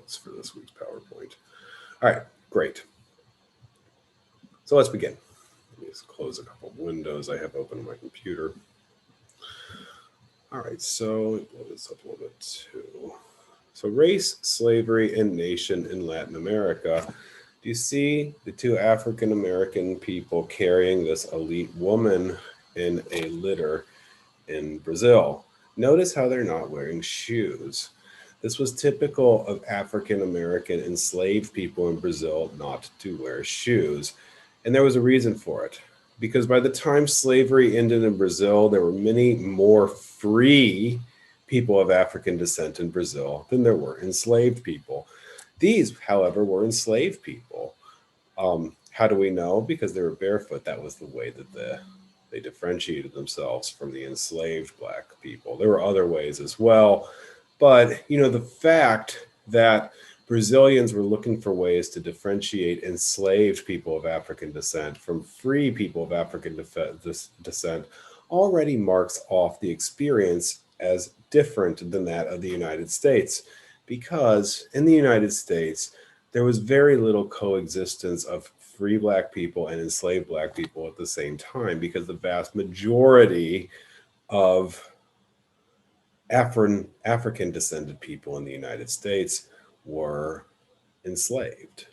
notes for this week's PowerPoint. All right, great. So let's begin. Let me just close a couple of windows I have open on my computer. All right, so blow this up a little bit too. So race, slavery, and nation in Latin America. Do you see the two African American people carrying this elite woman in a litter in Brazil? Notice how they're not wearing shoes. This was typical of African American enslaved people in Brazil not to wear shoes. And there was a reason for it. Because by the time slavery ended in Brazil, there were many more free people of African descent in Brazil than there were enslaved people. These, however, were enslaved people. How do we know? Because they were barefoot. That was the way that they differentiated themselves from the enslaved Black people. There were other ways as well. But, the fact that Brazilians were looking for ways to differentiate enslaved people of African descent from free people of African descent already marks off the experience as different than that of the United States. Because in the United States, there was very little coexistence of free Black people and enslaved Black people at the same time, because the vast majority of African descended people in the United States were enslaved.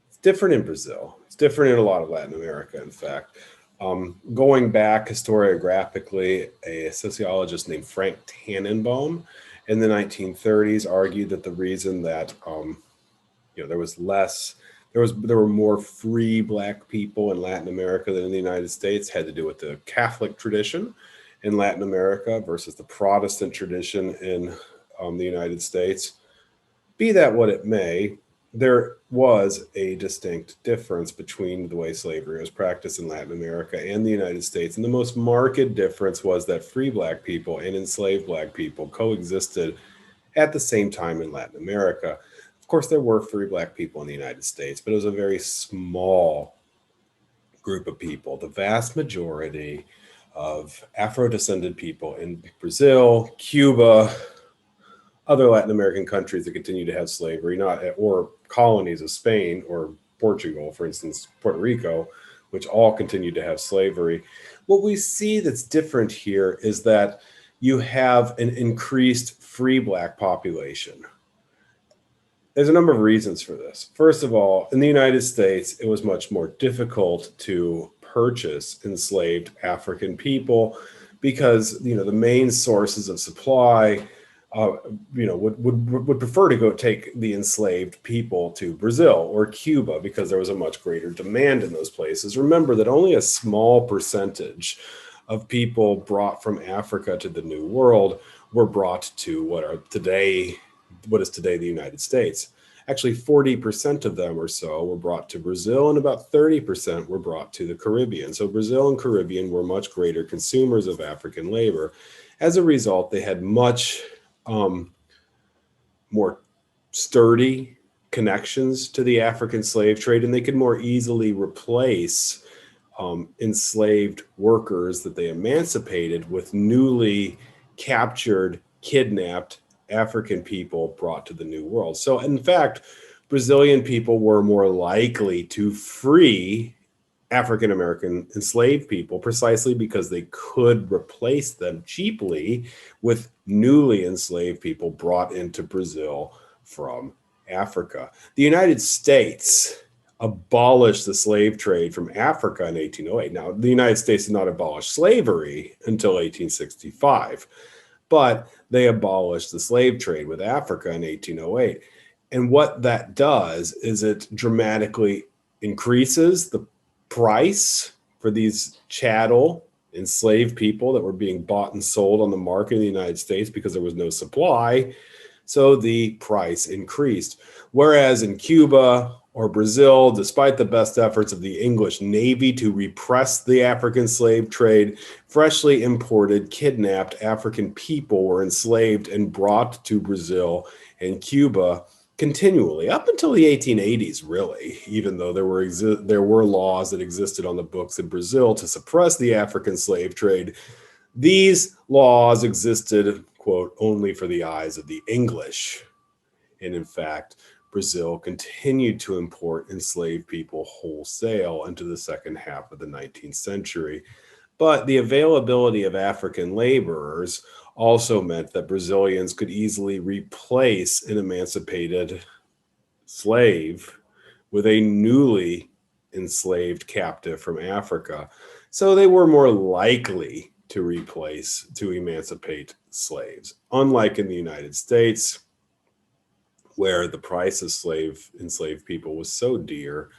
It's different in Brazil. It's different in a lot of Latin America, in fact. Going back historiographically, a sociologist named Frank Tannenbaum in the 1930s argued that the reason that there were more free Black people in Latin America than in the United States had to do with the Catholic tradition in Latin America versus the Protestant tradition in the United States. Be that what it may, there was a distinct difference between the way slavery was practiced in Latin America and the United States. And the most marked difference was that free Black people and enslaved Black people coexisted at the same time in Latin America. Of course, there were free Black people in the United States, but it was a very small group of people. The vast majority of Afro-descended people in Brazil, Cuba, other Latin American countries that continue to have slavery, or colonies of Spain or Portugal, for instance, Puerto Rico, which all continue to have slavery. What we see that's different here is that you have an increased free Black population. There's a number of reasons for this. First of all, in the United States, it was much more difficult to purchase enslaved African people because, the main sources of supply would prefer to go take the enslaved people to Brazil or Cuba because there was a much greater demand in those places. Remember that only a small percentage of people brought from Africa to the New World were brought to what is today the United States. Actually, 40% of them or so were brought to Brazil, and about 30% were brought to the Caribbean. So Brazil and Caribbean were much greater consumers of African labor. As a result, they had much more sturdy connections to the African slave trade, and they could more easily replace enslaved workers that they emancipated with newly captured, kidnapped African people brought to the New World. So in fact, Brazilian people were more likely to free African American enslaved people precisely because they could replace them cheaply with newly enslaved people brought into Brazil from Africa. The United States abolished the slave trade from Africa in 1808. Now, the United States did not abolish slavery until 1865, but they abolished the slave trade with Africa in 1808. And what that does is it dramatically increases the price for these chattel enslaved people that were being bought and sold on the market in the United States because there was no supply. So the price increased. Whereas in Cuba or Brazil, despite the best efforts of the English Navy to repress the African slave trade, freshly imported, kidnapped African people were enslaved and brought to Brazil and Cuba continually up until the 1880s, really, even though there were laws that existed on the books in Brazil to suppress the African slave trade. These laws existed, quote, only for the eyes of the English. And in fact, Brazil continued to import enslaved people wholesale into the second half of the 19th century. But the availability of African laborers also meant that Brazilians could easily replace an emancipated slave with a newly enslaved captive from Africa. So they were more likely to emancipate slaves. Unlike in the United States, where the price of enslaved people was so dear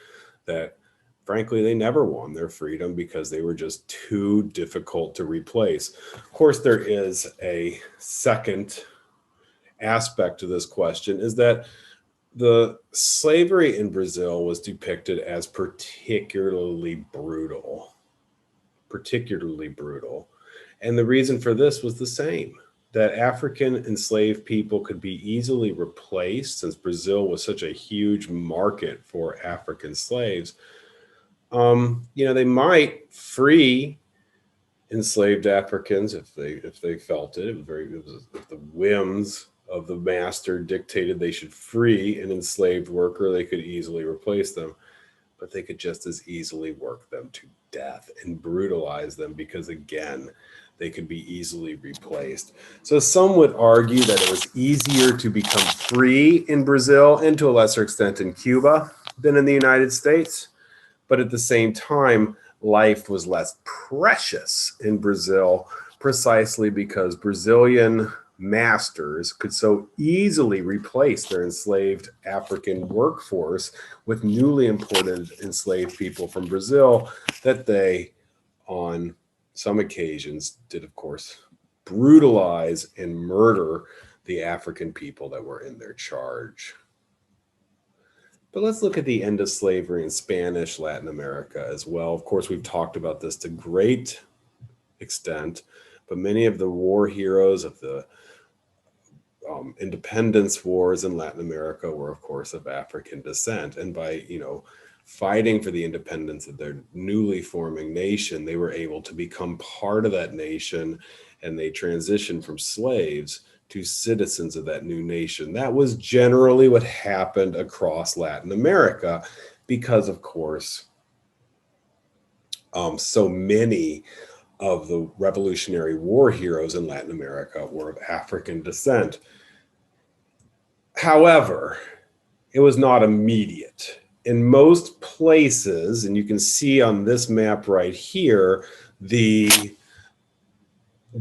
that frankly they never won their freedom because they were just too difficult to replace. Of course, there is a second aspect to this question, is that the slavery in Brazil was depicted as particularly brutal. And the reason for this was the same, that African enslaved people could be easily replaced since Brazil was such a huge market for African slaves. They might free enslaved Africans if they felt it. It was if the whims of the master dictated they should free an enslaved worker, they could easily replace them. But they could just as easily work them to death and brutalize them because, again, they could be easily replaced. So some would argue that it was easier to become free in Brazil and to a lesser extent in Cuba than in the United States. But at the same time, life was less precious in Brazil precisely because Brazilian masters could so easily replace their enslaved African workforce with newly imported enslaved people from Brazil that they, on some occasions, did, of course, brutalize and murder the African people that were in their charge. But let's look at the end of slavery in Spanish Latin America as well. Of course, we've talked about this to great extent, but many of the war heroes of the independence wars in Latin America were, of course, of African descent. And by, fighting for the independence of their newly forming nation, they were able to become part of that nation, and they transitioned from slaves to citizens of that new nation. That was generally what happened across Latin America because, of course, so many of the Revolutionary War heroes in Latin America were of African descent. However, it was not immediate. In most places, and you can see on this map right here, the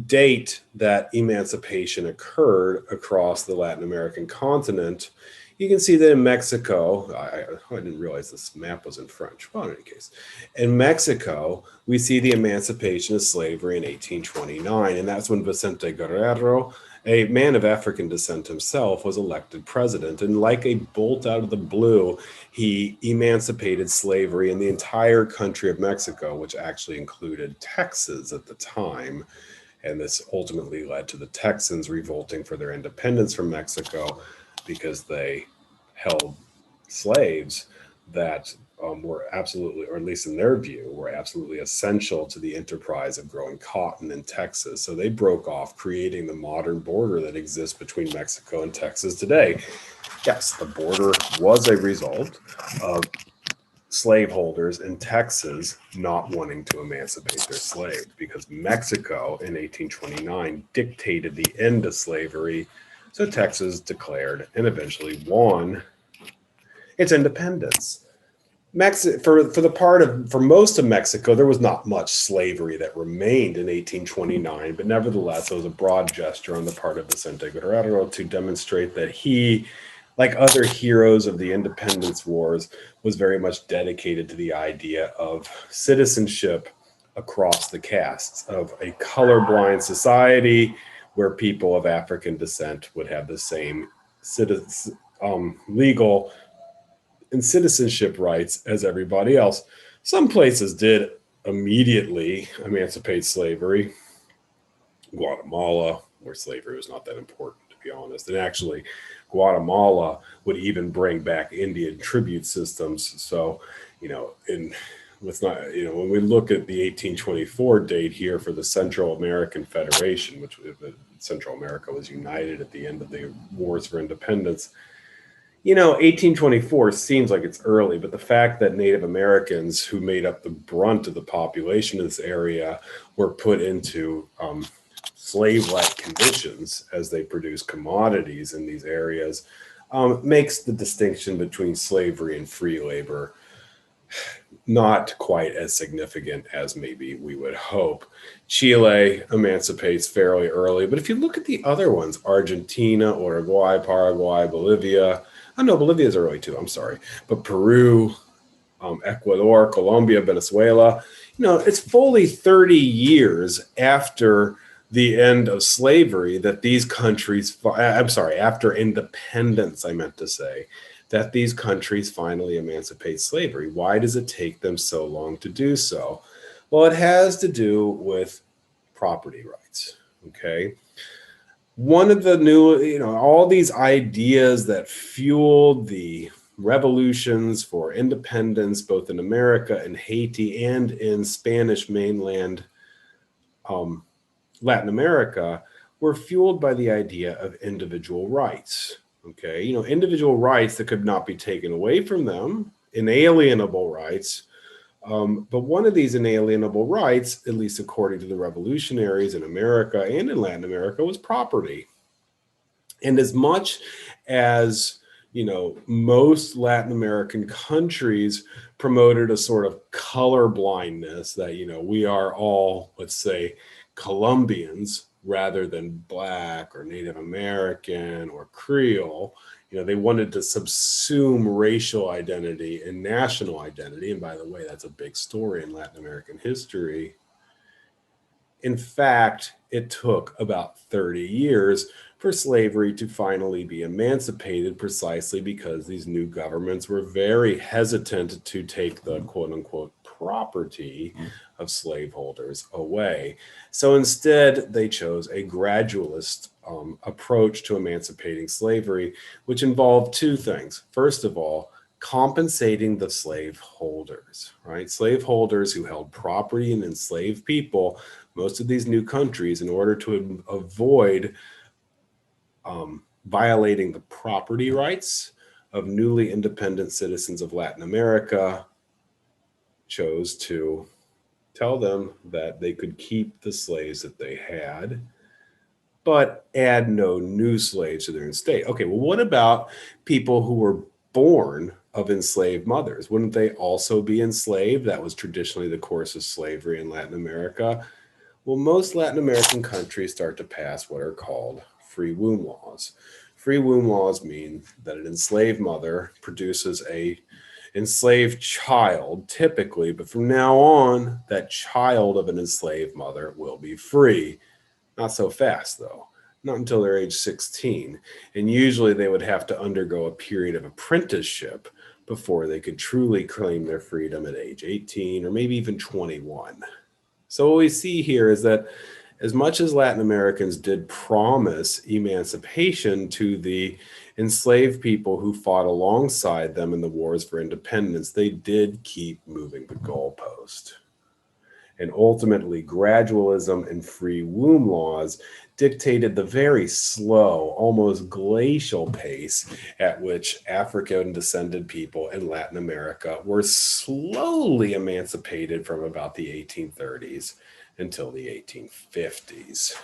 date that emancipation occurred across the Latin American continent. You can see that in Mexico, I didn't realize this map was in French. Well, in any case, in Mexico, we see the emancipation of slavery in 1829, and that's when Vicente Guerrero, a man of African descent himself, was elected president. And like a bolt out of the blue, he emancipated slavery in the entire country of Mexico, which actually included Texas at the time. And this ultimately led to the Texans revolting for their independence from Mexico because they held slaves that were absolutely, or at least in their view, were absolutely essential to the enterprise of growing cotton in Texas. So they broke off, creating the modern border that exists between Mexico and Texas today. Yes, the border was a result of slaveholders in Texas not wanting to emancipate their slaves because Mexico in 1829 dictated the end of slavery. So Texas declared and eventually won its independence. For most of Mexico, there was not much slavery that remained in 1829, but nevertheless, it was a broad gesture on the part of Vicente Guerrero to demonstrate that he, like other heroes of the independence wars, was very much dedicated to the idea of citizenship across the castes, of a colorblind society where people of African descent would have the same legal and citizenship rights as everybody else. Some places did immediately emancipate slavery. Guatemala, where slavery was not that important, to be honest. And actually, Guatemala would even bring back Indian tribute systems. So, when we look at the 1824 date here for the Central American Federation, which Central America was united at the end of the wars for independence, 1824 seems like it's early, but the fact that Native Americans, who made up the brunt of the population of this area, were put into slave-like conditions as they produce commodities in these areas makes the distinction between slavery and free labor not quite as significant as maybe we would hope. Chile emancipates fairly early, but if you look at the other ones, Argentina, Uruguay, Paraguay, Bolivia, oh no, Bolivia is early too, I'm sorry, but Peru, Ecuador, Colombia, Venezuela, it's fully 30 years after the end of slavery that these countries, I'm sorry, after independence, I meant to say, that these countries finally emancipate slavery. Why does it take them so long to do so? Well, it has to do with property rights, okay? One of the new, all these ideas that fueled the revolutions for independence, both in America and Haiti and in Spanish mainland Latin America, were fueled by the idea of individual rights. Okay, individual rights that could not be taken away from them, inalienable rights. But one of these inalienable rights, at least according to the revolutionaries in America and in Latin America, was property. And as much as most Latin American countries promoted a sort of color blindness that we are all, let's say, Colombians rather than Black or Native American or Creole. They wanted to subsume racial identity and national identity. And by the way, that's a big story in Latin American history. In fact, it took about 30 years for slavery to finally be emancipated, precisely because these new governments were very hesitant to take the quote unquote property of slaveholders away. So instead, they chose a gradualist approach to emancipating slavery, which involved two things. First of all, compensating the slaveholders, right? Slaveholders who held property and enslaved people. Most of these new countries, in order to avoid violating the property rights of newly independent citizens of Latin America, chose to tell them that they could keep the slaves that they had, but add no new slaves to their estate. Okay, well, what about people who were born of enslaved mothers? Wouldn't they also be enslaved? That was traditionally the course of slavery in Latin America. Well, most Latin American countries start to pass what are called free womb laws. Free womb laws mean that an enslaved mother produces a enslaved child, typically, but from now on, that child of an enslaved mother will be free. Not so fast, though. Not until they're age 16. And usually they would have to undergo a period of apprenticeship before they could truly claim their freedom at age 18 or maybe even 21. So what we see here is that as much as Latin Americans did promise emancipation to the enslaved people who fought alongside them in the wars for independence, they did keep moving the goalpost. And ultimately, gradualism and free womb laws dictated the very slow, almost glacial pace at which African descended people in Latin America were slowly emancipated from about the 1830s until the 1850s.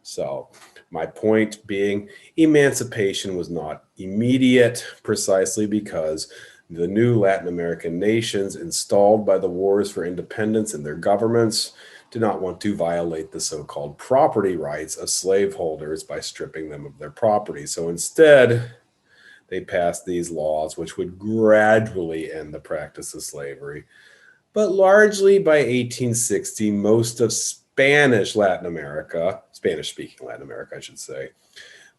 So my point being, emancipation was not immediate, precisely because the new Latin American nations installed by the wars for independence in their governments did not want to violate the so-called property rights of slaveholders by stripping them of their property. So instead, they passed these laws which would gradually end the practice of slavery. But largely by 1860, most of Spanish-speaking Latin America, I should say,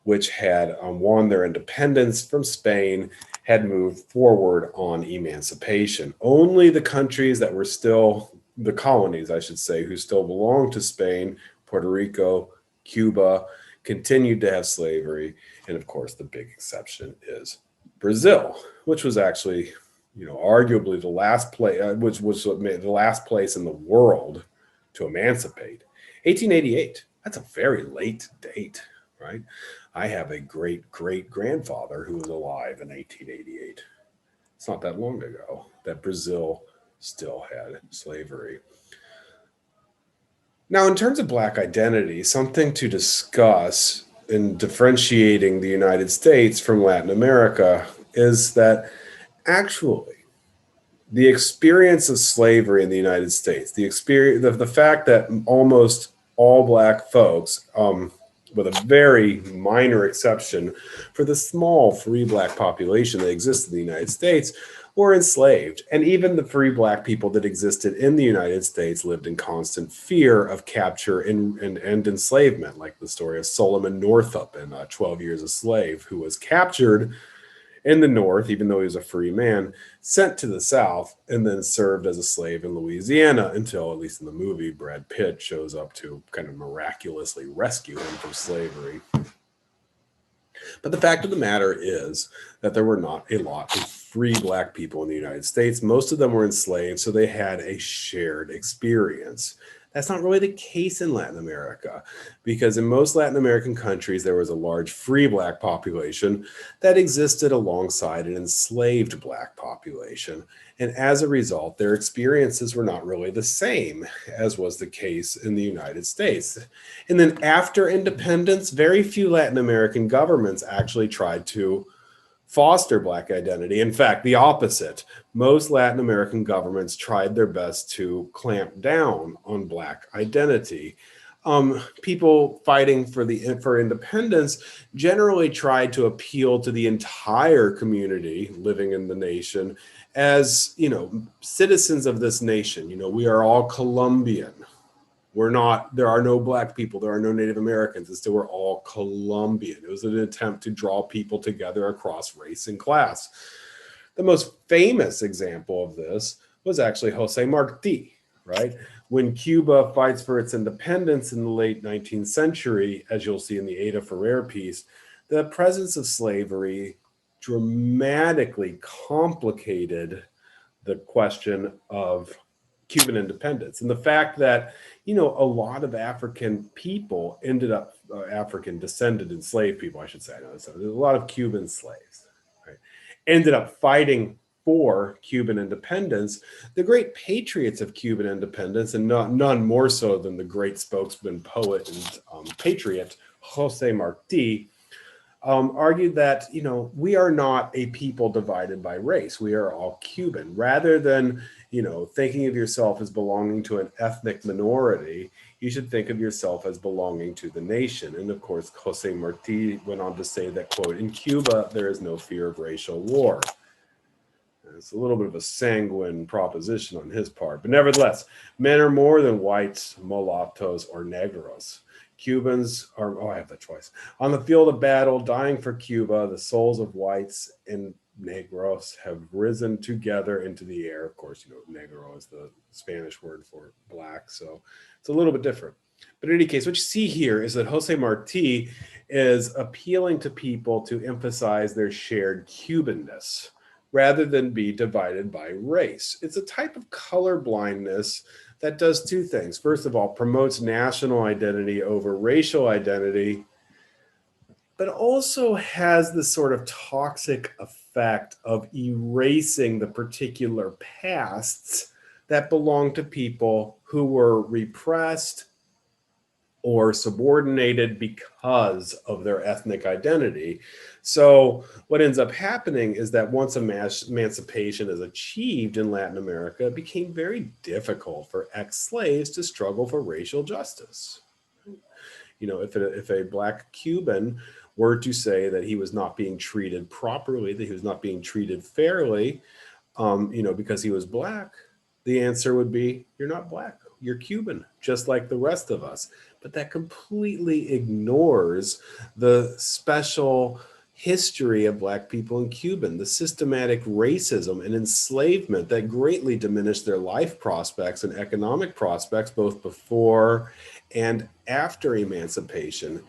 which had won their independence from Spain, had moved forward on emancipation. Only the countries that were still, the colonies, I should say, who still belonged to Spain, Puerto Rico, Cuba, continued to have slavery. And of course, the big exception is Brazil, which was actually, arguably the last place, which was the last place in the world to emancipate. 1888, that's a very late date, right? I have a great great grandfather who was alive in 1888. It's not that long ago that Brazil still had slavery. Now, in terms of Black identity, something to discuss in differentiating the United States from Latin America is that actually the experience of slavery in the United States, the experience, the fact that almost all Black folks, with a very minor exception for the small free Black population that exists in the United States, were enslaved. And even the free Black people that existed in the United States lived in constant fear of capture and enslavement, like the story of Solomon Northup in 12 Years a Slave, who was captured in the North, even though he was a free man, sent to the South, and then served as a slave in Louisiana until, at least in the movie, Brad Pitt shows up to kind of miraculously rescue him from slavery. But the fact of the matter is that there were not a lot of free Black people in the United States. Most of them were enslaved, so they had a shared experience. That's not really the case in Latin America, because in most Latin American countries, there was a large free Black population that existed alongside an enslaved Black population. And as a result, their experiences were not really the same as was the case in the United States. And then after independence, very few Latin American governments actually tried to foster Black identity. In fact, the opposite. Most Latin American governments tried their best to clamp down on Black identity. People fighting for independence generally tried to appeal to the entire community living in the nation as, citizens of this nation. We are all Colombian. There are no Black people, there are no Native Americans. Instead, we're all Colombian. It was an attempt to draw people together across race and class. The most famous example of this was actually Jose Marti, right? When Cuba fights for its independence in the late 19th century, as you'll see in the Ada Ferrer piece, the presence of slavery dramatically complicated the question of Cuban independence. And the fact that, a lot of African people ended up, African descended enslaved people, I should say. There's a lot of Cuban slaves, right, ended up fighting for Cuban independence. The great patriots of Cuban independence, and none more so than the great spokesman, poet, and patriot, Jose Marti, argued that, we are not a people divided by race. We are all Cuban. Rather than, thinking of yourself as belonging to an ethnic minority, you should think of yourself as belonging to the nation. And of course, Jose Marti went on to say that, quote, "In Cuba, there is no fear of racial war." It's a little bit of a sanguine proposition on his part. But nevertheless, men are more than whites, mulattoes, or negros. Cubans are, I have that twice. On the field of battle, dying for Cuba, the souls of whites and negros have risen together into the air. Of course, negro is the Spanish word for Black, so it's a little bit different. But in any case, what you see here is that Jose Marti is appealing to people to emphasize their shared Cubanness rather than be divided by race. It's a type of color blindness that does two things. First of all, promotes national identity over racial identity, but also has this sort of toxic effect of erasing the particular pasts that belong to people who were repressed or subordinated because of their ethnic identity. So what ends up happening is that once emancipation is achieved in Latin America, it became very difficult for ex-slaves to struggle for racial justice. If a Black Cuban were to say that he was not being treated properly, that he was not being treated fairly, because he was Black, the answer would be, you're not Black, you're Cuban, just like the rest of us. But that completely ignores the special history of Black people in Cuba, the systematic racism and enslavement that greatly diminished their life prospects and economic prospects, both before and after emancipation.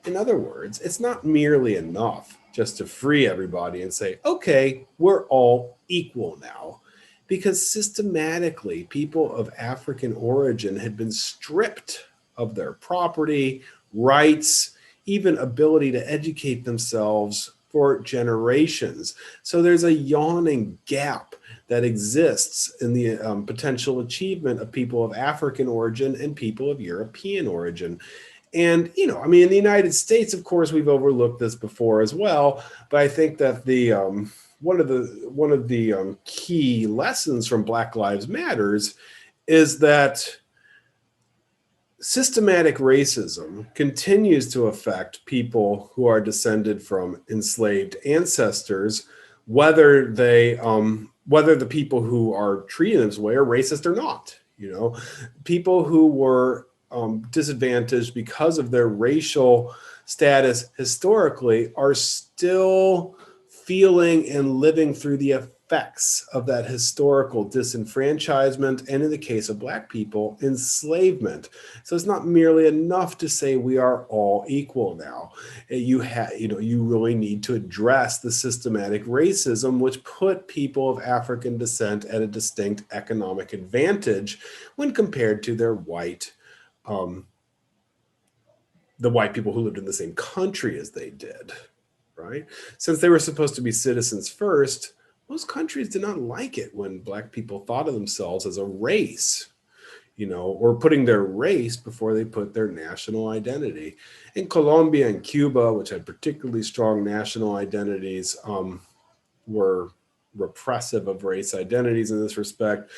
In other words, it's not merely enough just to free everybody and say, okay, we're all equal now, because systematically people of African origin had been stripped of their property, rights, even ability to educate themselves for generations. So there's a yawning gap that exists in the potential achievement of people of African origin and people of European origin. And, I mean, in the United States, of course, we've overlooked this before as well, but I think that the one of the key lessons from Black Lives Matters is that systematic racism continues to affect people who are descended from enslaved ancestors, whether the people who are treated this way are racist or not. People who were disadvantaged because of their racial status historically are still feeling and living through the effects of that historical disenfranchisement, and in the case of Black people, enslavement. So it's not merely enough to say we are all equal now. You really need to address the systematic racism which put people of African descent at a distinct economic advantage when compared to their the white people who lived in the same country as they did, right? Since they were supposed to be citizens first, most countries did not like it when Black people thought of themselves as a race, or putting their race before they put their national identity. In Colombia and Cuba, which had particularly strong national identities, were repressive of race identities in this respect.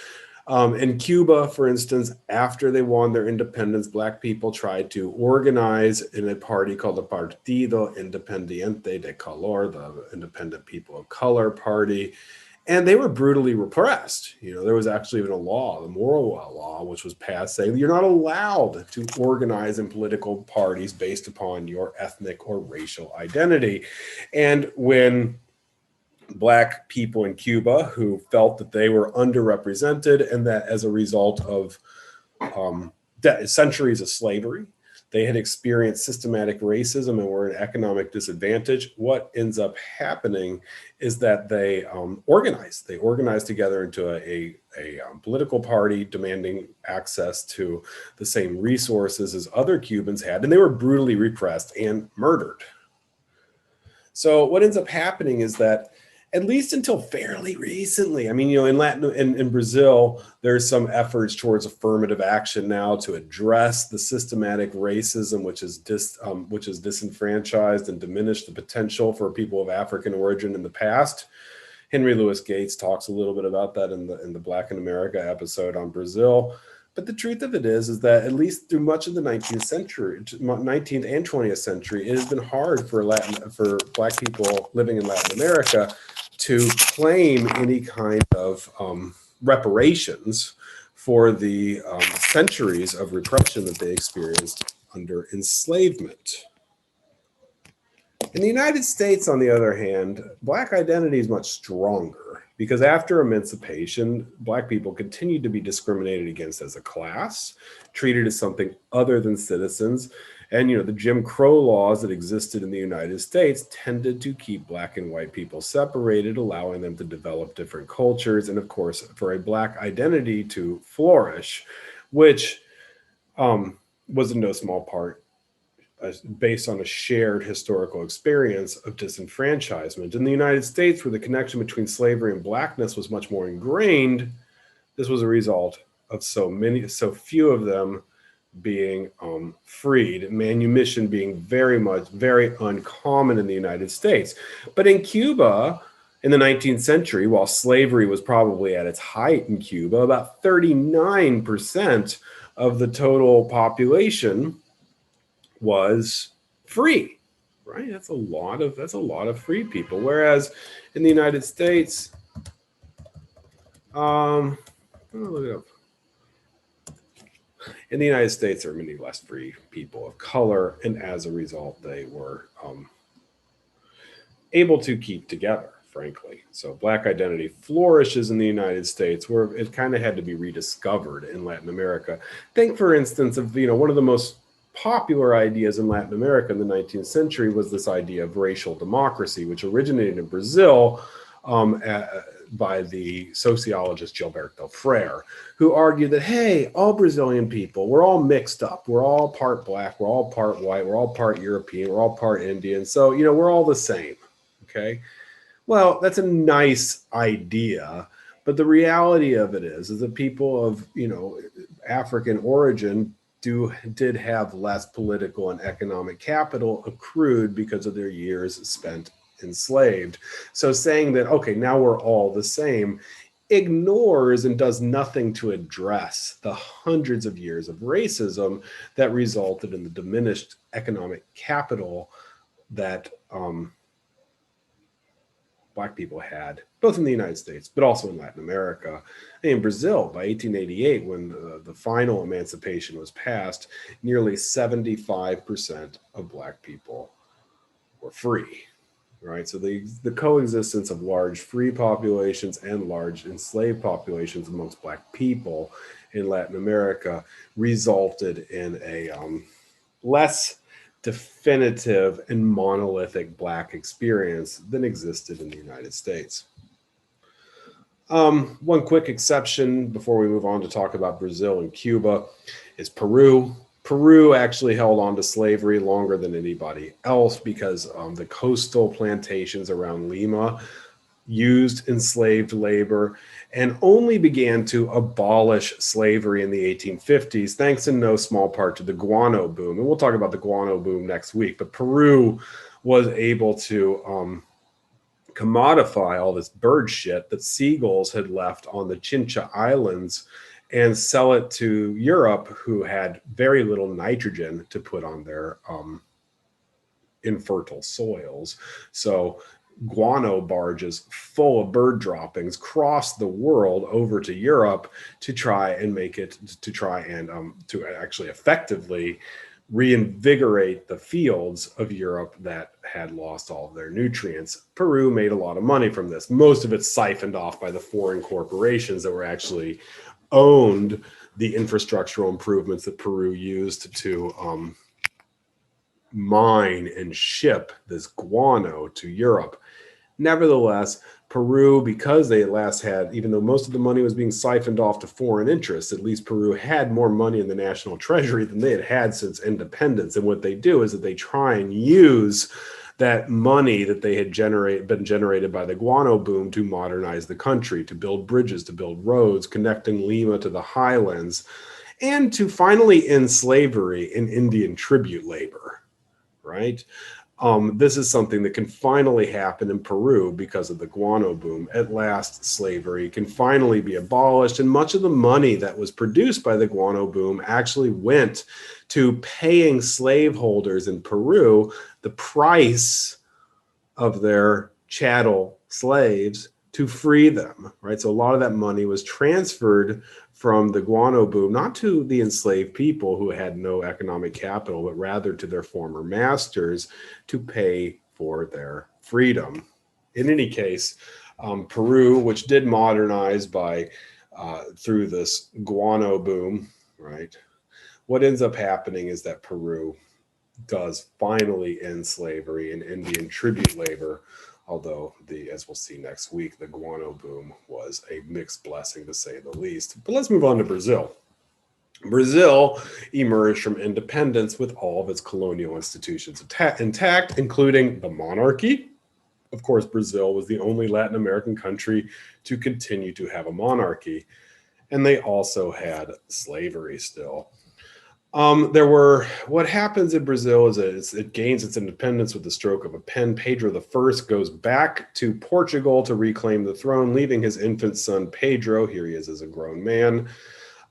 In Cuba, for instance, after they won their independence, Black people tried to organize in a party called the Partido Independiente de Color, the Independent People of Color Party, and they were brutally repressed. There was actually even a law, the Moral Law, which was passed saying you're not allowed to organize in political parties based upon your ethnic or racial identity. And when Black people in Cuba who felt that they were underrepresented and that as a result of centuries of slavery, they had experienced systematic racism and were at an economic disadvantage. What ends up happening is that they organized. They organized together into a political party demanding access to the same resources as other Cubans had, and they were brutally repressed and murdered. So what ends up happening is that, at least until fairly recently, I mean, in Brazil, there's some efforts towards affirmative action now to address the systematic racism, which is disenfranchised and diminished the potential for people of African origin in the past. Henry Louis Gates talks a little bit about that in the Black in America episode on Brazil. But the truth of it is that at least through much of the 19th and 20th century, it has been hard for Black people living in Latin America to claim any kind of reparations for the centuries of repression that they experienced under enslavement. In the United States, on the other hand, Black identity is much stronger because after emancipation, Black people continued to be discriminated against as a class, treated as something other than citizens. And, the Jim Crow laws that existed in the United States tended to keep Black and white people separated, allowing them to develop different cultures. And of course, for a Black identity to flourish, which was in no small part based on a shared historical experience of disenfranchisement. In the United States, where the connection between slavery and Blackness was much more ingrained, this was a result of so few of them being freed, manumission being very uncommon in the United States. But in Cuba, in the 19th century, while slavery was probably at its height in Cuba, about 39% of the total population was free, right? That's a lot of free people. Whereas in the United States, look it up. In the United States, there are many less free people of color, and as a result, they were able to keep together, frankly. So Black identity flourishes in the United States, where it kind of had to be rediscovered in Latin America. Think, for instance, of one of the most popular ideas in Latin America in the 19th century was this idea of racial democracy, which originated in Brazil by the sociologist Gilberto Frere, who argued that, hey, all Brazilian people, we're all mixed up. We're all part black, we're all part white, we're all part European, we're all part Indian. So, we're all the same. Okay. Well, that's a nice idea. But the reality of it is that people of, African origin did have less political and economic capital accrued because of their years spent enslaved. So saying that, okay, now we're all the same, ignores and does nothing to address the hundreds of years of racism that resulted in the diminished economic capital that Black people had, both in the United States, but also in Latin America. In Brazil, by 1888, when the final emancipation was passed, nearly 75% of Black people were free, right? So the coexistence of large free populations and large enslaved populations amongst Black people in Latin America resulted in a less definitive and monolithic Black experience than existed in the United States. One quick exception before we move on to talk about Brazil and Cuba is Peru. Peru actually held on to slavery longer than anybody else because the coastal plantations around Lima used enslaved labor and only began to abolish slavery in the 1850s, thanks in no small part to the guano boom. And we'll talk about the guano boom next week, but Peru was able to commodify all this bird shit that seagulls had left on the Chincha Islands and sell it to Europe, who had very little nitrogen to put on their infertile soils. So guano barges full of bird droppings crossed the world over to Europe to try and to actually effectively reinvigorate the fields of Europe that had lost all of their nutrients. Peru made a lot of money from this. Most of it siphoned off by the foreign corporations that were actually owned the infrastructural improvements that Peru used to mine and ship this guano to Europe. Nevertheless, Peru, because they at last had, even though most of the money was being siphoned off to foreign interests, at least Peru had more money in the national treasury than they had had since independence. And what they do is that they try and use that money that they had been generated by the guano boom to modernize the country, to build bridges, to build roads, connecting Lima to the highlands, and to finally end slavery in Indian tribute labor, right? This is something that can finally happen in Peru because of the guano boom. At last, slavery can finally be abolished, and much of the money that was produced by the guano boom actually went to paying slaveholders in Peru the price of their chattel slaves to free them, right? So a lot of that money was transferred from the guano boom, not to the enslaved people who had no economic capital, but rather to their former masters to pay for their freedom. In any case, Peru, which did modernize through this guano boom, right? What ends up happening is that Peru does finally end slavery and Indian tribute labor, although as we'll see next week, the guano boom was a mixed blessing to say the least. But let's move on to Brazil. Brazil emerged from independence with all of its colonial institutions intact, including the monarchy. Of course, Brazil was the only Latin American country to continue to have a monarchy, and they also had slavery still. What happens in Brazil is it gains its independence with the stroke of a pen. Pedro I goes back to Portugal to reclaim the throne, leaving his infant son Pedro, here he is as a grown man.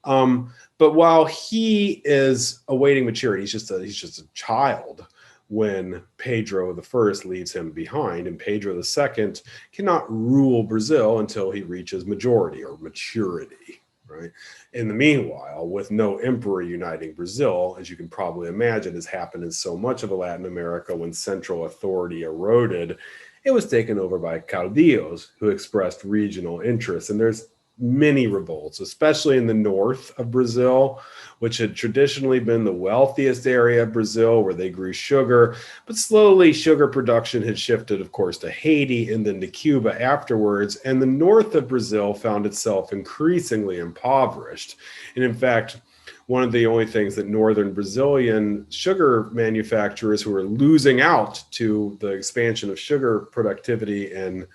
But while he is awaiting maturity, he's just a child when Pedro I leaves him behind, and Pedro II cannot rule Brazil until he reaches majority or maturity. Right. In the meanwhile, with no emperor uniting Brazil, as you can probably imagine, has happened in so much of Latin America when central authority eroded, it was taken over by caudillos who expressed regional interests. And there's many revolts, especially in the north of Brazil, which had traditionally been the wealthiest area of Brazil where they grew sugar. But slowly, sugar production had shifted, of course, to Haiti and then to Cuba afterwards. And the north of Brazil found itself increasingly impoverished. And in fact, one of the only things that northern Brazilian sugar manufacturers who were losing out to the expansion of sugar productivity in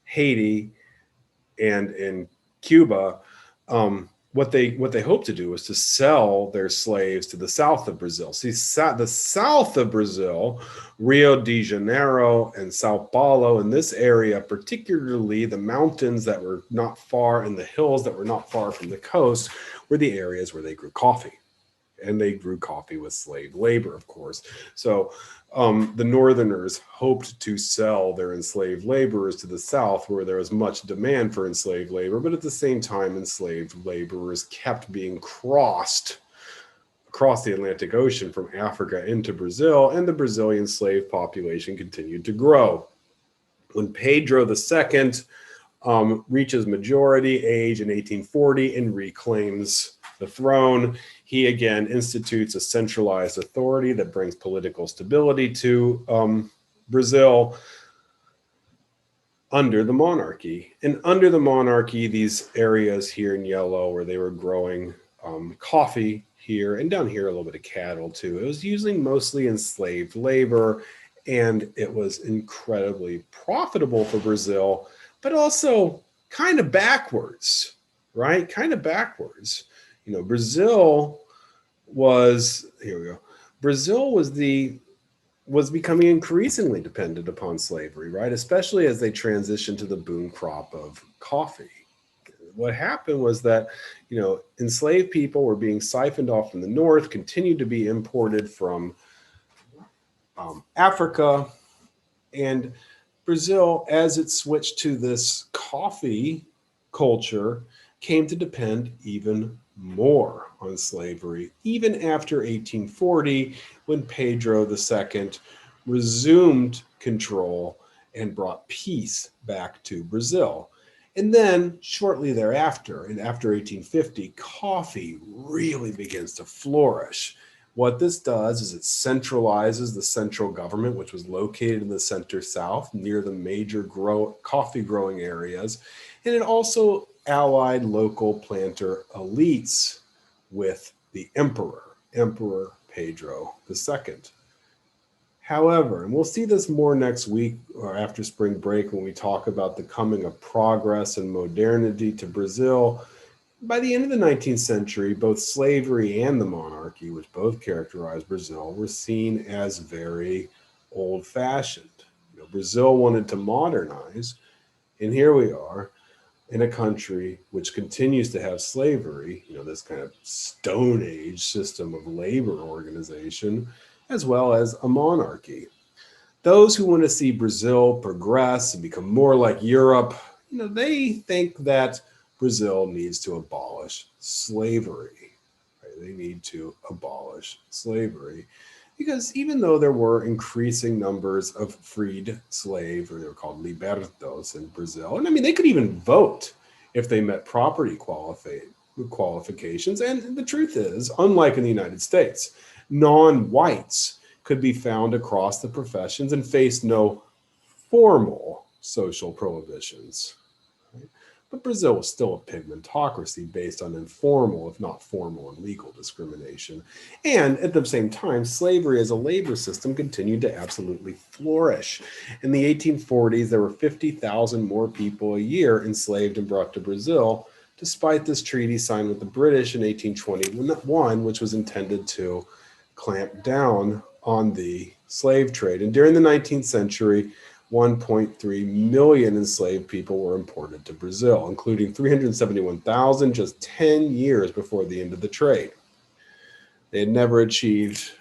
Haiti and in Cuba, what they hope to do is to sell their slaves to the south of Brazil. See, the south of Brazil, Rio de Janeiro and Sao Paulo, in this area, particularly the mountains that were not far and the hills that were not far from the coast, were the areas where they grew coffee. And they grew coffee with slave labor, of course. So the Northerners hoped to sell their enslaved laborers to the South, where there was much demand for enslaved labor, but at the same time, enslaved laborers kept being crossed across the Atlantic Ocean from Africa into Brazil, and the Brazilian slave population continued to grow. When Pedro II reaches majority age in 1840 and reclaims the throne, he again institutes a centralized authority that brings political stability to Brazil under the monarchy. And under the monarchy, these areas here in yellow where they were growing coffee here and down here a little bit of cattle too, it was using mostly enslaved labor, and it was incredibly profitable for Brazil, but also kind of backwards, right? Kind of backwards. You know, Brazil was becoming increasingly dependent upon slavery, right? Especially as they transitioned to the boom crop of coffee. What happened was that, you know, enslaved people were being siphoned off from the north, continued to be imported from Africa, and Brazil, as it switched to this coffee culture, came to depend even more on slavery, even after 1840, when Pedro II resumed control and brought peace back to Brazil. And then shortly thereafter, and after 1850, coffee really begins to flourish. What this does is it centralizes the central government, which was located in the center south near the major coffee growing areas. And it also allied local planter elites with the Emperor Pedro II. However, and we'll see this more next week or after spring break when we talk about the coming of progress and modernity to Brazil, by the end of the 19th century, both slavery and the monarchy, which both characterized Brazil, were seen as very old-fashioned. You know, Brazil wanted to modernize, and here we are in a country which continues to have slavery, you know, this kind of Stone Age system of labor organization, as well as a monarchy. Those who want to see Brazil progress and become more like Europe, you know, they think that Brazil needs to abolish slavery. Right? They need to abolish slavery because even though there were increasing numbers of freed slaves, or they were called libertos in Brazil, and I mean, they could even vote if they met property qualifications. And the truth is, unlike in the United States, non-whites could be found across the professions and faced no formal social prohibitions. But Brazil was still a pigmentocracy based on informal, if not formal, and legal discrimination. And at the same time, slavery as a labor system continued to absolutely flourish. In the 1840s, there were 50,000 more people a year enslaved and brought to Brazil, despite this treaty signed with the British in 1821, which was intended to clamp down on the slave trade. And during the 19th century, 1.3 million enslaved people were imported to Brazil, including 371,000 just 10 years before the end of the trade. They had never achieved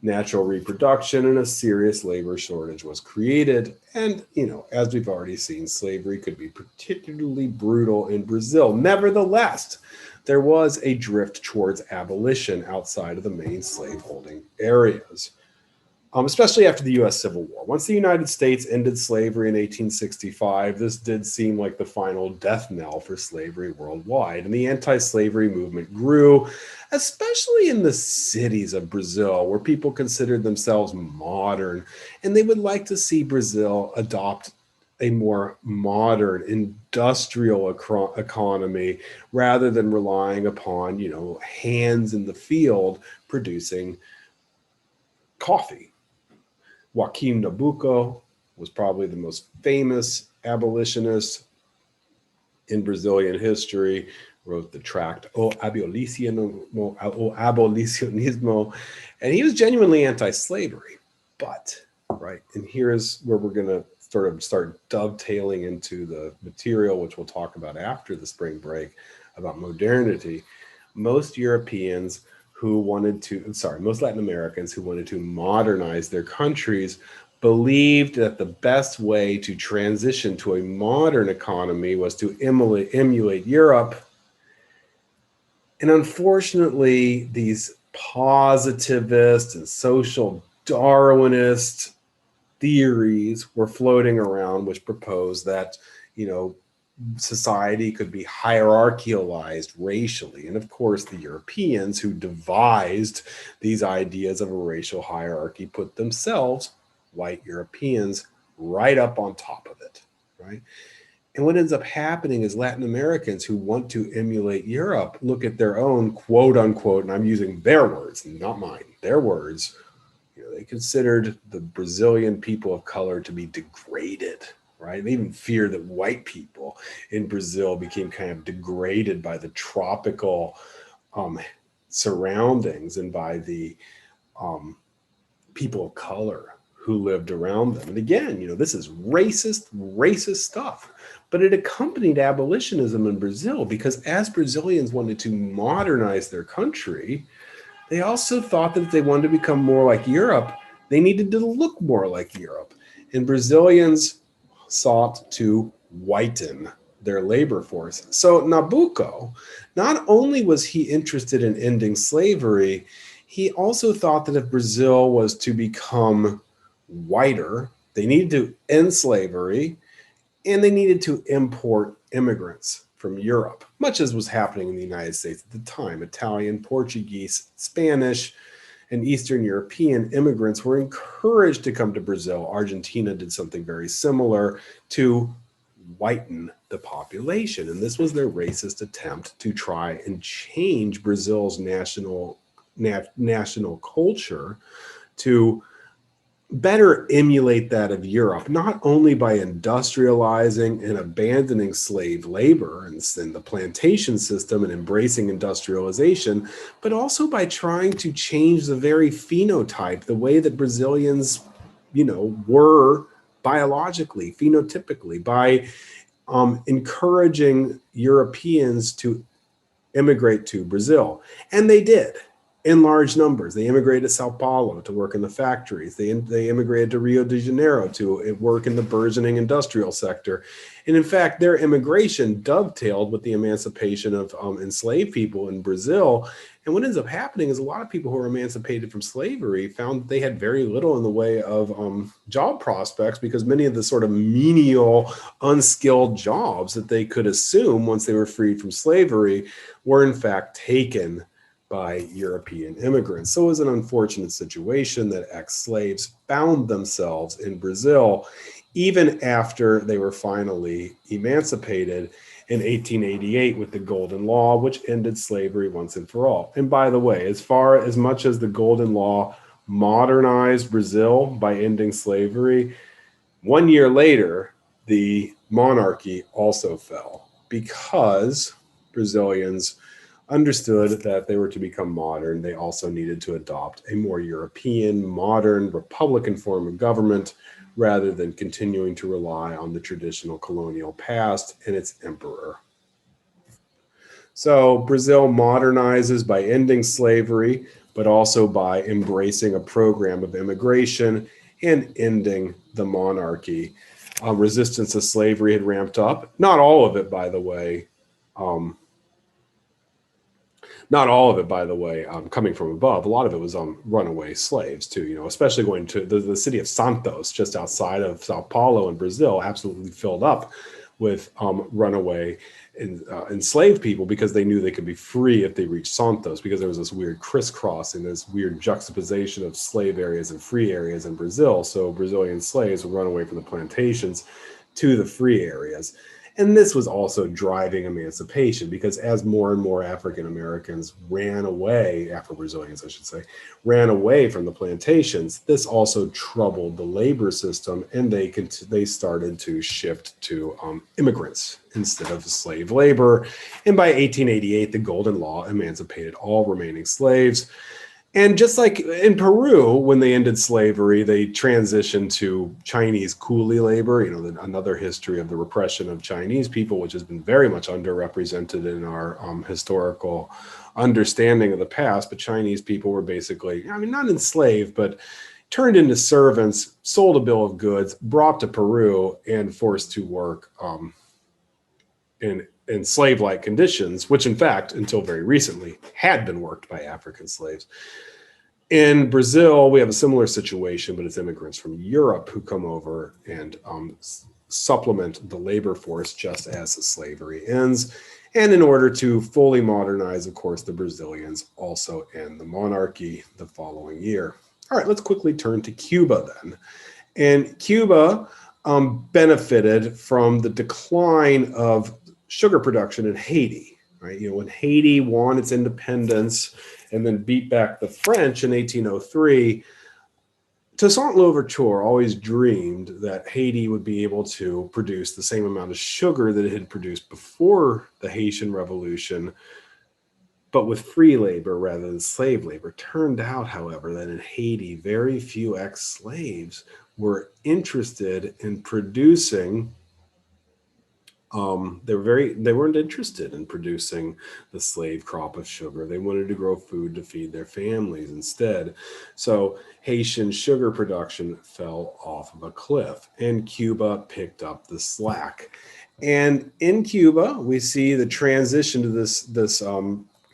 natural reproduction, and a serious labor shortage was created. And, you know, as we've already seen, slavery could be particularly brutal in Brazil. Nevertheless, there was a drift towards abolition outside of the main slaveholding areas. especially after the U.S. Civil War. Once the United States ended slavery in 1865, this did seem like the final death knell for slavery worldwide, and the anti-slavery movement grew, especially in the cities of Brazil, where people considered themselves modern, and they would like to see Brazil adopt a more modern industrial economy rather than relying upon, hands in the field producing coffee. Joaquim Nabuco was probably the most famous abolitionist in Brazilian history, wrote the tract O Abolicionismo, and he was genuinely anti-slavery. But, right, and here's where we're going to start dovetailing into the material, which we'll talk about after the spring break, about modernity. Most Europeans most Latin Americans who wanted to modernize their countries believed that the best way to transition to a modern economy was to emulate Europe. And unfortunately, these positivist and social Darwinist theories were floating around, which proposed that, society could be hierarchicalized racially. And of course, the Europeans who devised these ideas of a racial hierarchy put themselves, white Europeans, right up on top of it, right? And what ends up happening is Latin Americans who want to emulate Europe look at their own quote unquote, and I'm using their words, not mine, their words, they considered the Brazilian people of color to be degraded, right? They even feared that white people in Brazil became kind of degraded by the tropical surroundings and by the people of color who lived around them. And again, this is racist stuff. But it accompanied abolitionism in Brazil because as Brazilians wanted to modernize their country, they also thought that if they wanted to become more like Europe, they needed to look more like Europe. And Brazilians sought to whiten their labor force. So Nabucco, not only was he interested in ending slavery, he also thought that if Brazil was to become whiter, they needed to end slavery and they needed to import immigrants from Europe, much as was happening in the United States at the time. Italian, Portuguese, Spanish, and Eastern European immigrants were encouraged to come to Brazil. Argentina did something very similar to whiten the population. And this was their racist attempt to try and change Brazil's national culture to better emulate that of Europe, not only by industrializing and abandoning slave labor and the plantation system and embracing industrialization, but also by trying to change the very phenotype, the way that Brazilians, were biologically, phenotypically, by encouraging Europeans to immigrate to Brazil. And they did. In large numbers. They immigrated to Sao Paulo to work in the factories. They immigrated to Rio de Janeiro to work in the burgeoning industrial sector. And in fact, their immigration dovetailed with the emancipation of enslaved people in Brazil. And what ends up happening is a lot of people who were emancipated from slavery found that they had very little in the way of job prospects because many of the sort of menial, unskilled jobs that they could assume once they were freed from slavery were in fact taken by European immigrants. So it was an unfortunate situation that ex-slaves found themselves in Brazil even after they were finally emancipated in 1888 with the Golden Law, which ended slavery once and for all. And by the way, as much as the Golden Law modernized Brazil by ending slavery, 1 year later, the monarchy also fell because Brazilians understood that they were to become modern. They also needed to adopt a more European, modern, republican form of government rather than continuing to rely on the traditional colonial past and its emperor. So Brazil modernizes by ending slavery, but also by embracing a program of immigration and ending the monarchy. Resistance to slavery had ramped up. Not all of it, by the way. Not all of it, by the way, coming from above. A lot of it was runaway slaves too, especially going to the city of Santos, just outside of Sao Paulo in Brazil, absolutely filled up with runaway enslaved people, because they knew they could be free if they reached Santos, because there was this weird crisscrossing, this weird juxtaposition of slave areas and free areas in Brazil. So Brazilian slaves would run away from the plantations to the free areas. And this was also driving emancipation, because as more and more African Americans ran away, Afro-Brazilians, I should say, ran away from the plantations, this also troubled the labor system, and they started to shift to immigrants instead of slave labor. And by 1888, the Golden Law emancipated all remaining slaves. And just like in Peru, when they ended slavery, they transitioned to Chinese coolie labor, another history of the repression of Chinese people, which has been very much underrepresented in our historical understanding of the past. But Chinese people were basically, not enslaved, but turned into servants, sold a bill of goods, brought to Peru, and forced to work in slave-like conditions, which in fact, until very recently, had been worked by African slaves. In Brazil, we have a similar situation, but it's immigrants from Europe who come over and supplement the labor force just as slavery ends. And in order to fully modernize, of course, the Brazilians also end the monarchy the following year. All right, let's quickly turn to Cuba then. And Cuba benefited from the decline of sugar production in Haiti, right? When Haiti won its independence and then beat back the French in 1803, Toussaint Louverture always dreamed that Haiti would be able to produce the same amount of sugar that it had produced before the Haitian Revolution, but with free labor rather than slave labor. Turned out, however, that in Haiti, very few ex-slaves were interested in producing. They weren't interested in producing the slave crop of sugar. They wanted to grow food to feed their families instead. So Haitian sugar production fell off of a cliff, and Cuba picked up the slack. And in Cuba, we see the transition to this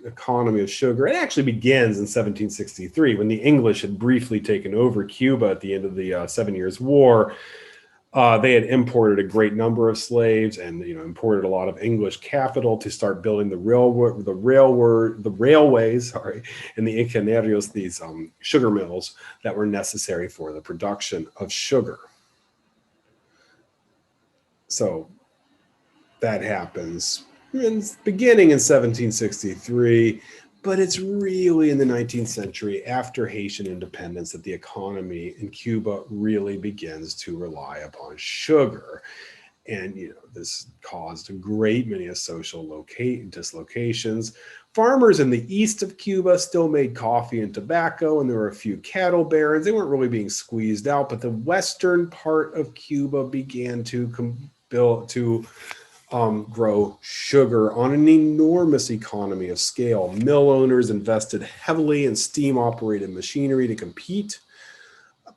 economy of sugar. It actually begins in 1763, when the English had briefly taken over Cuba at the end of the 7 Years' War. They had imported a great number of slaves, and imported a lot of English capital to start building the railways, and the ingenerios, these sugar mills that were necessary for the production of sugar. So that happens beginning in 1763. But it's really in the 19th century, after Haitian independence, that the economy in Cuba really begins to rely upon sugar. And, this caused a great many of social dislocations. Farmers in the east of Cuba still made coffee and tobacco, and there were a few cattle barons. They weren't really being squeezed out, but the western part of Cuba began to grow sugar on an enormous economy of scale. Mill owners invested heavily in steam-operated machinery to compete,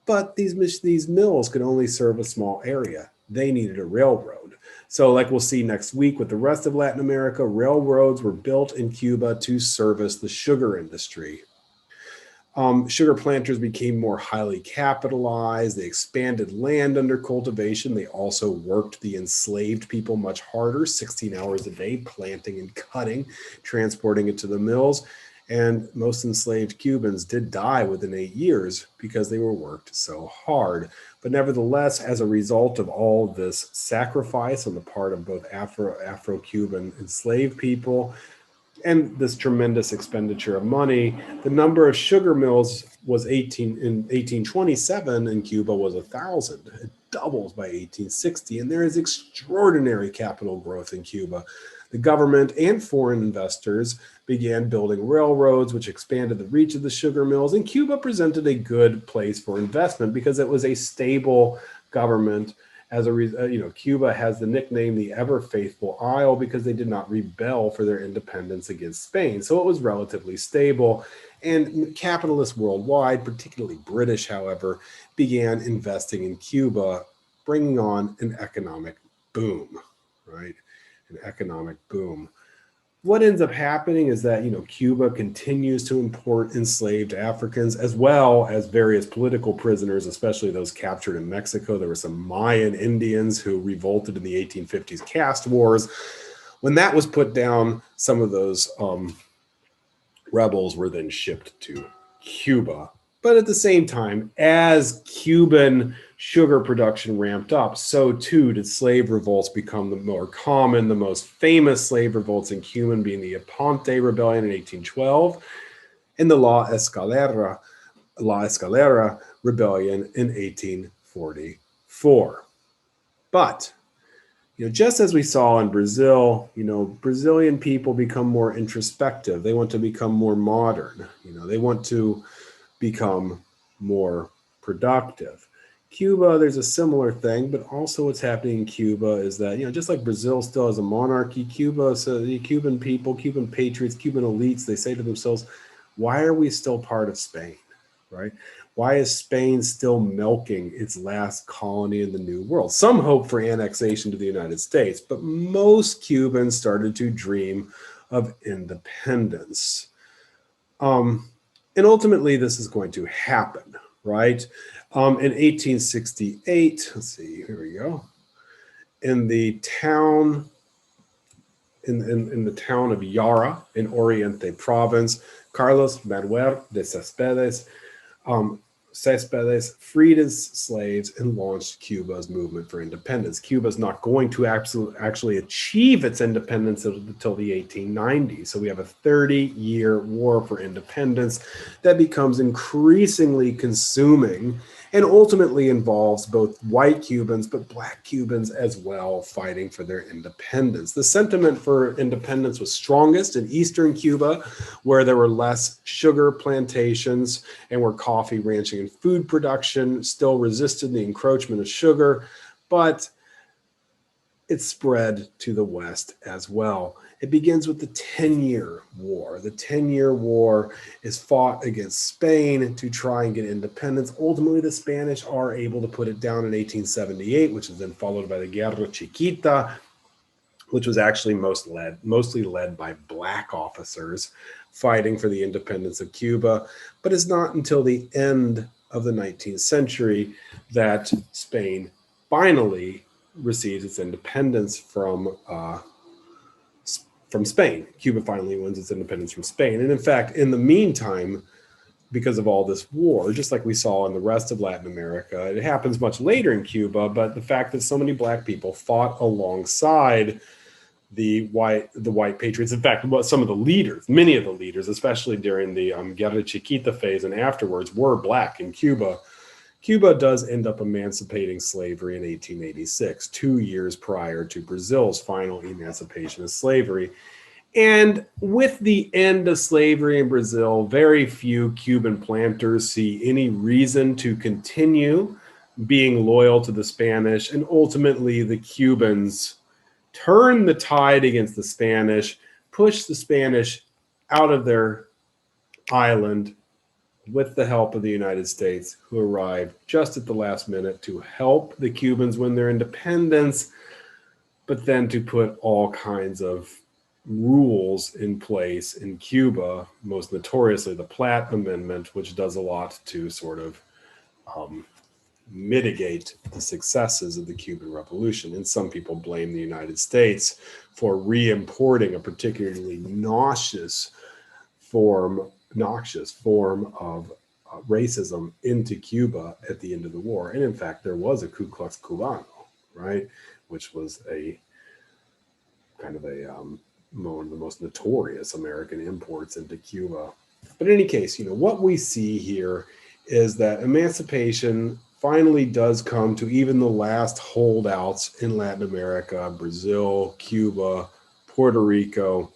but these mills could only serve a small area. They needed a railroad. So like we'll see next week with the rest of Latin America, railroads were built in Cuba to service the sugar industry. Sugar planters became more highly capitalized. They expanded land under cultivation. They also worked the enslaved people much harder, 16 hours a day, planting and cutting, transporting it to the mills. And most enslaved Cubans did die within 8 years because they were worked so hard. But nevertheless, as a result of all this sacrifice on the part of both Afro-Cuban enslaved people, and this tremendous expenditure of money, the number of sugar mills was in 1827 in Cuba was 1,000. It doubles by 1860, and there is extraordinary capital growth in Cuba. The government and foreign investors began building railroads, which expanded the reach of the sugar mills, and Cuba presented a good place for investment because it was a stable government. Cuba has the nickname the Ever Faithful Isle because they did not rebel for their independence against Spain. So it was relatively stable. And capitalists worldwide, particularly British, however, began investing in Cuba, bringing on an economic boom, right? An economic boom. what ends up happening is that, Cuba continues to import enslaved Africans as well as various political prisoners, especially those captured in Mexico. There were some Mayan Indians who revolted in the 1850s caste wars. When that was put down, some of those rebels were then shipped to Cuba. But at the same time, as Cuban sugar production ramped up, so too did slave revolts become the more common. The most famous slave revolts in Cuba being the Aponte Rebellion in 1812 and the La Escalera Rebellion in 1844. But just as we saw in Brazil, Brazilian people become more introspective. They want to become more modern. They want to become more productive. Cuba, there's a similar thing, but also what's happening in Cuba is that, just like Brazil still has a monarchy, Cuba, so the Cuban people, Cuban patriots, Cuban elites, they say to themselves, why are we still part of Spain, right? Why is Spain still milking its last colony in the New World? Some hope for annexation to the United States, but most Cubans started to dream of independence. And ultimately, this is going to happen, right? In 1868, let's see, here we go. In the town, in the town of Yara in Oriente Province, Carlos Manuel de Céspedes freed his slaves and launched Cuba's movement for independence. Cuba's not going to actually achieve its independence until the 1890s. So we have a 30-year war for independence that becomes increasingly consuming and ultimately involves both white Cubans, but black Cubans as well, fighting for their independence. The sentiment for independence was strongest in eastern Cuba, where there were less sugar plantations and where coffee ranching and food production still resisted the encroachment of sugar, but it spread to the West as well. It begins with the 10-year war. The 10-year war is fought against Spain to try and get independence. Ultimately, the Spanish are able to put it down in 1878, which is then followed by the Guerra Chiquita, which was actually mostly led by black officers fighting for the independence of Cuba. But it's not until the end of the 19th century that Spain finally receives its independence from Spain. Cuba finally wins its independence from Spain. And in fact, in the meantime, because of all this war, just like we saw in the rest of Latin America, it happens much later in Cuba, but the fact that so many black people fought alongside the white patriots, in fact, some of the leaders, many of the leaders, especially during the Guerra Chiquita phase and afterwards, were black in Cuba. Cuba does end up emancipating slavery in 1886, 2 years prior to Brazil's final emancipation of slavery. And with the end of slavery in Brazil, very few Cuban planters see any reason to continue being loyal to the Spanish. And ultimately, the Cubans turn the tide against the Spanish, push the Spanish out of their island with the help of the United States, who arrived just at the last minute to help the Cubans win their independence, but then to put all kinds of rules in place in Cuba, most notoriously the Platt Amendment, which does a lot to sort of mitigate the successes of the Cuban Revolution. And some people blame the United States for re-importing a particularly noxious form of racism into Cuba at the end of the war. And in fact, there was a Ku Klux Cubano, right? Which was a kind of one of the most notorious American imports into Cuba. But in any case, what we see here is that emancipation finally does come to even the last holdouts in Latin America, Brazil, Cuba, Puerto Rico.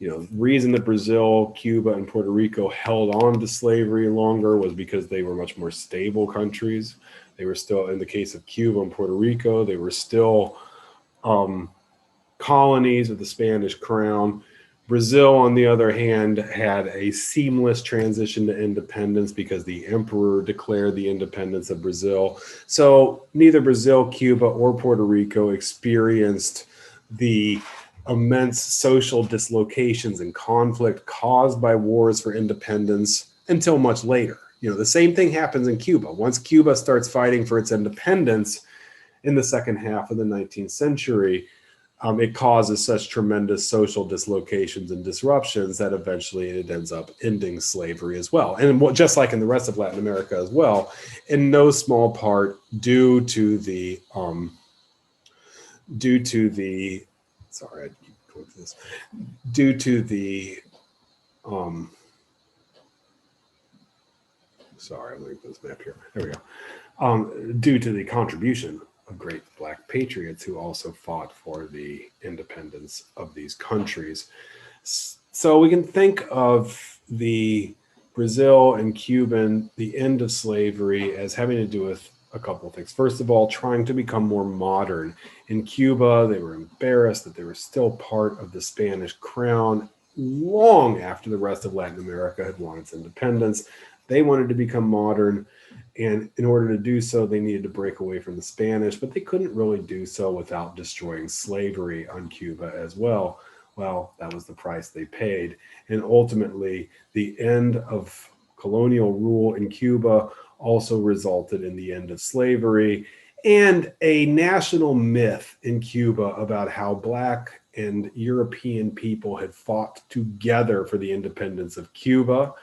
The reason that Brazil, Cuba, and Puerto Rico held on to slavery longer was because they were much more stable countries. They were still, in the case of Cuba and Puerto Rico, they were still colonies of the Spanish crown. Brazil, on the other hand, had a seamless transition to independence because the emperor declared the independence of Brazil. So neither Brazil, Cuba, or Puerto Rico experienced the immense social dislocations and conflict caused by wars for independence until much later. The same thing happens in Cuba. Once Cuba starts fighting for its independence in the second half of the 19th century, it causes such tremendous social dislocations and disruptions that eventually it ends up ending slavery as well. And just like in the rest of Latin America as well, in no small part due to the sorry, I keep going through this, due to the sorry, I'm looking at this map here. There we go. Due to the contribution of great Black patriots who also fought for the independence of these countries. So we can think of the Brazil and Cuban, the end of slavery, as having to do with a couple of things. First of all, trying to become more modern. In Cuba, they were embarrassed that they were still part of the Spanish crown long after the rest of Latin America had won its independence. They wanted to become modern, and in order to do so, they needed to break away from the Spanish, but they couldn't really do so without destroying slavery on Cuba as well. Well, that was the price they paid. And ultimately, the end of colonial rule in Cuba also resulted in the end of slavery and a national myth in Cuba about how Black and European people had fought together for the independence of Cuba.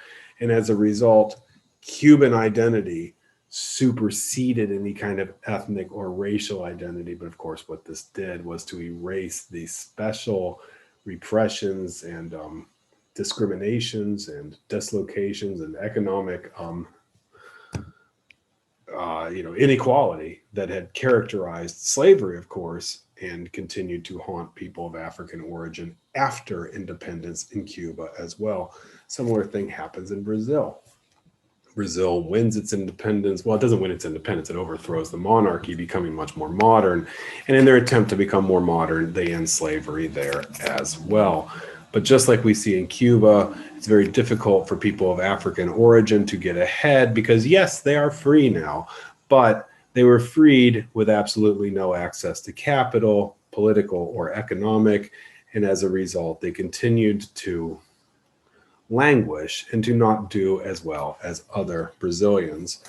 And as a result, Cuban identity superseded any kind of ethnic or racial identity. But of course, what this did was to erase the special repressions and discriminations and dislocations and economic inequality that had characterized slavery, of course, and continued to haunt people of African origin after independence in Cuba as well. Similar thing happens in Brazil. Brazil wins its independence. Well, it doesn't win its independence. It overthrows the monarchy, becoming much more modern. And in their attempt to become more modern, they end slavery there as well. But just like we see in Cuba, it's very difficult for people of African origin to get ahead because, yes, they are free now, but they were freed with absolutely no access to capital, political or economic. And as a result, they continued to languish and to not do as well as other Brazilians.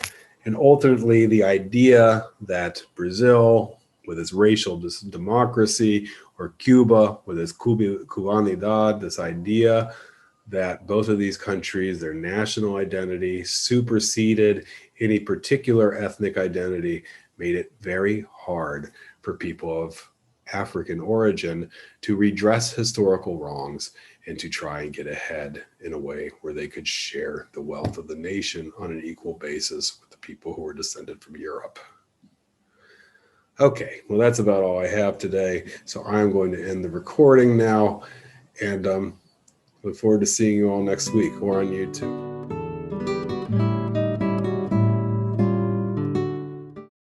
And ultimately, the idea that Brazil, with its racial democracy, or Cuba, with its Cubanidad, this idea that both of these countries, their national identity superseded any particular ethnic identity, made it very hard for people of African origin to redress historical wrongs and to try and get ahead in a way where they could share the wealth of the nation on an equal basis with the people who were descended from Europe. Okay, well, that's about all I have today. So I'm going to end the recording now and look forward to seeing you all next week or on YouTube.